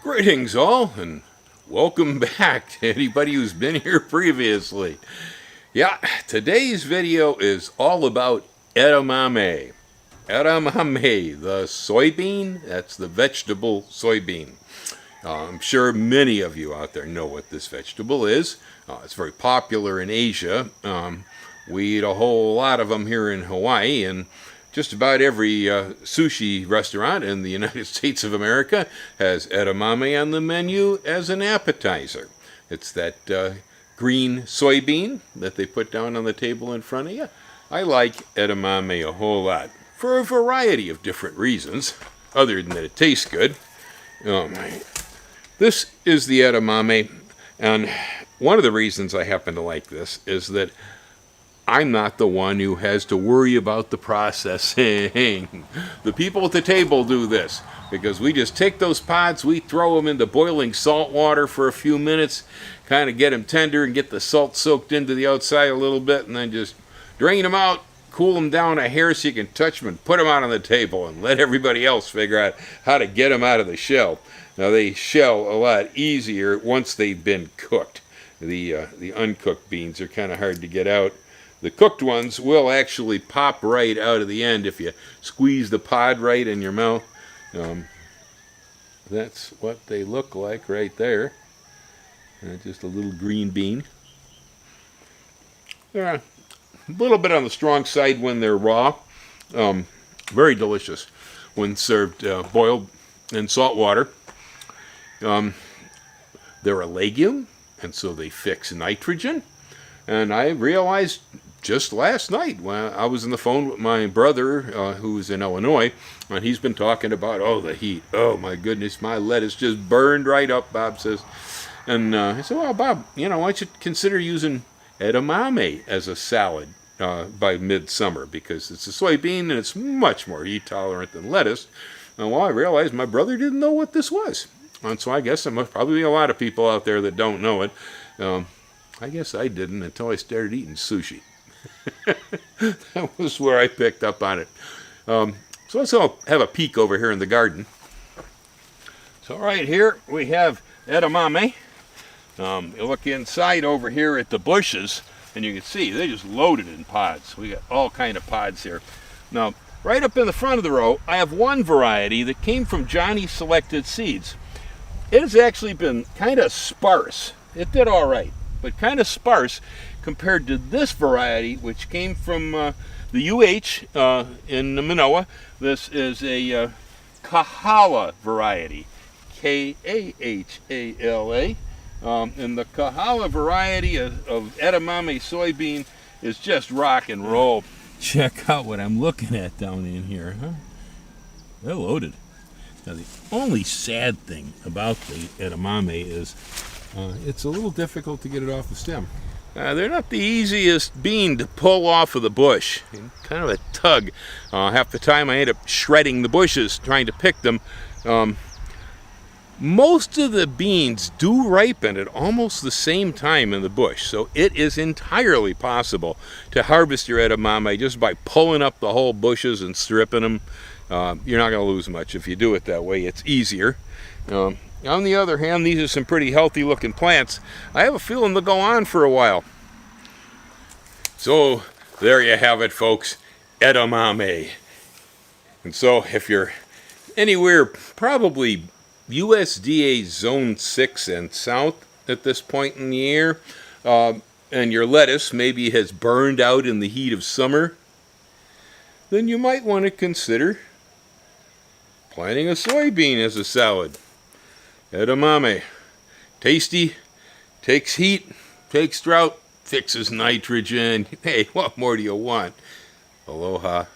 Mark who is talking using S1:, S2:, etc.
S1: Greetings all, and welcome back to anybody who's been here previously. Yeah, today's video is all about edamame. Edamame, the soybean, that's the vegetable soybean. I'm sure many of you out there know what this vegetable is. It's very popular in Asia. We eat a whole lot of them here in Hawaii, and just about every sushi restaurant in the United States of America has edamame on the menu as an appetizer. It's that green soybean that they put down on the table in front of you. I like edamame a whole lot for a variety of different reasons, other than that it tastes good. This is the edamame, and one of the reasons I happen to like this is that I'm not the one who has to worry about the processing. The people at the table do this, because we just take those pods, we throw them into boiling salt water for a few minutes, kind of get them tender and get the salt soaked into the outside a little bit, and then just drain them out, cool them down a hair so you can touch them and put them out on the table and let everybody else figure out how to get them out of the shell. Now they shell a lot easier once they've been cooked. The uncooked beans are kind of hard to get out. The cooked ones will actually pop right out of the end if you squeeze the pod right in your mouth. That's what they look like right there. Just a little green bean. They're a little bit on the strong side when they're raw. Very delicious when served boiled in salt water. They're a legume, and so they fix nitrogen. And I realized just last night when I was on the phone with my brother who's in Illinois, and he's been talking about, the heat. Oh my goodness, my lettuce just burned right up, Bob says. And I said, well, Bob, why don't you consider using edamame as a salad by midsummer, because it's a soybean and it's much more heat tolerant than lettuce. And well, I realized my brother didn't know what this was. And so I guess there must probably be a lot of people out there that don't know it. I guess I didn't until I started eating sushi. That was where I picked up on it. So let's all have a peek over here in the garden. So right here we have edamame. You look inside over here at the bushes, and you can see they just loaded in pods. We got all kind of pods here. Now, right up in the front of the row, I have one variety that came from Johnny's Selected Seeds. It has actually been kind of sparse. It did all right, but kind of sparse compared to this variety, which came from the UH in Manoa. This is a Kahala variety, K-A-H-A-L-A. And the Kahala variety of edamame soybean is just rock and roll. Check out what I'm looking at down in here, huh? They're loaded. Now the only sad thing about the edamame is it's a little difficult to get it off the stem. They're not the easiest bean to pull off of the bush. Kind of a tug. Half the time I end up shredding the bushes trying to pick them. Most of the beans do ripen at almost the same time in the bush, so it is entirely possible to harvest your edamame just by pulling up the whole bushes and stripping them. You're not going to lose much if you do it that way. It's easier. On the other hand, these are some pretty healthy looking plants. I have a feeling they'll go on for a while. So there you have it, folks. Edamame. And so if you're anywhere probably USDA Zone 6 and south at this point in the year, and your lettuce maybe has burned out in the heat of summer, then you might want to consider planting a soybean as a salad. Edamame. Tasty, takes heat, takes drought, fixes nitrogen. Hey, what more do you want? Aloha.